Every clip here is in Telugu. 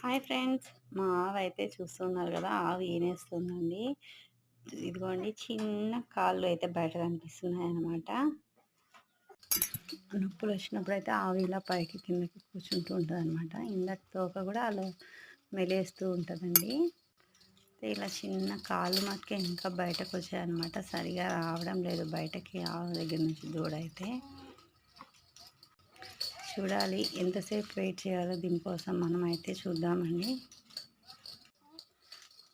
Hi friends. మా ఆవైతే చూస్తున్నారు కదా! ఆవు ఈనేస్తుందండి. ఇదిగోండి చిన్న కాళ్ళు అయితే బయట కనిపిస్తున్నాయన్నమాట. నొప్పులొచ్చినప్పుడైతే ఆవు ఇలా పైకి కిందకి కూర్చుంటూ ఉంటదనమాట. ఇందాక తోక కూడా అలా మెలేస్తూ ఉంటదండి. ఇలా చిన్న కాళ్ళు మటుకే ఇంకా బయటకొచ్చాయన్నమాట. సరిగా రావడం లేదు బయటకి ఆవు దగ్గర నుంచి దూడైతే. చూడాలి ఎంతసేపు వెయిట్ చేయాలో దీనికోసం మనమైతే చూద్దామండి.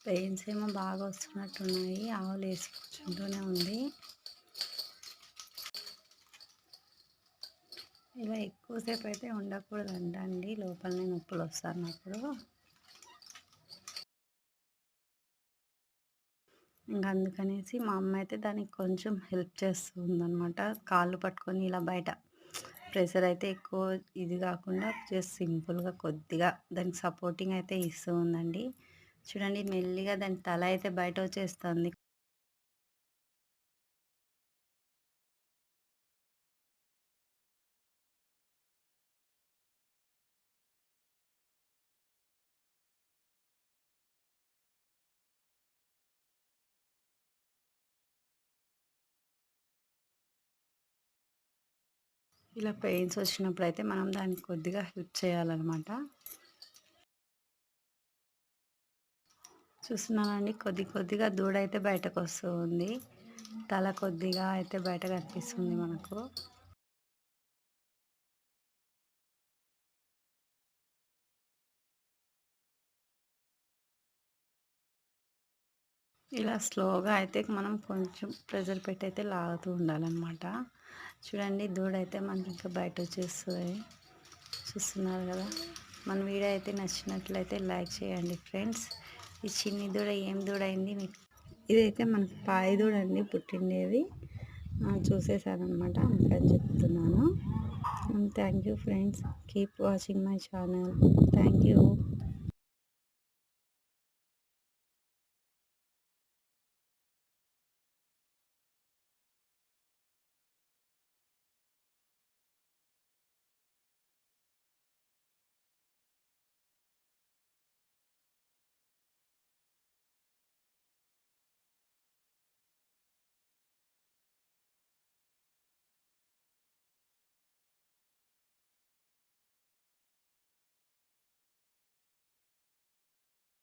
పెయిన్స్ ఏమో బాగా వస్తున్నట్టున్నాయి. ఆవులు వేసి కూర్చుంటూనే ఉంది. ఇలా ఎక్కువసేపు అయితే ఉండకూడదంట అండి, లోపలనే నొప్పులు వస్తున్నప్పుడు. ఇంకా అందుకనేసి మా అమ్మ అయితే దానికి కొంచెం హెల్ప్ చేస్తూ ఉందన్నమాట. కాళ్ళు పట్టుకొని ఇలా బయట ప్రెషర్ అయితే ఎక్కువ ఇది కాకుండా జస్ట్ సింపుల్గా కొద్దిగా దానికి సపోర్టింగ్ అయితే ఇస్తూ ఉందండి. చూడండి మెల్లిగా దాని తల అయితే బయట వచ్చేస్తుంది. ఇలా పెయిన్స్ వచ్చినప్పుడు అయితే మనం దానికి కొద్దిగా హెల్ప్ చేయాలన్నమాట. చూస్తున్నానండి కొద్ది కొద్దిగా దూడ అయితే బయటకు వస్తూ ఉంది. తల కొద్దిగా అయితే బయట కనిపిస్తుంది మనకు. ఇలా స్లోగా అయితే మనం కొంచెం ప్రెజర్ పెట్టి అయితే లాగుతూ ఉండాలన్నమాట. చూడండి దూడ అయితే మనకి ఇంకా బయట వచ్చేస్తుంది. చూస్తున్నారు కదా! మన వీడియో అయితే నచ్చినట్లయితే లైక్ చేయండి ఫ్రెండ్స్. ఈ చిన్ని దూడ ఏం దూడ అయింది మీకు? ఇదైతే మనకు పాయి దూడ అండి పుట్టిండేది. చూసేసారనమాట, అందుకని చెప్తున్నాను. Thank you friends. Keep watching my channel. Thank you.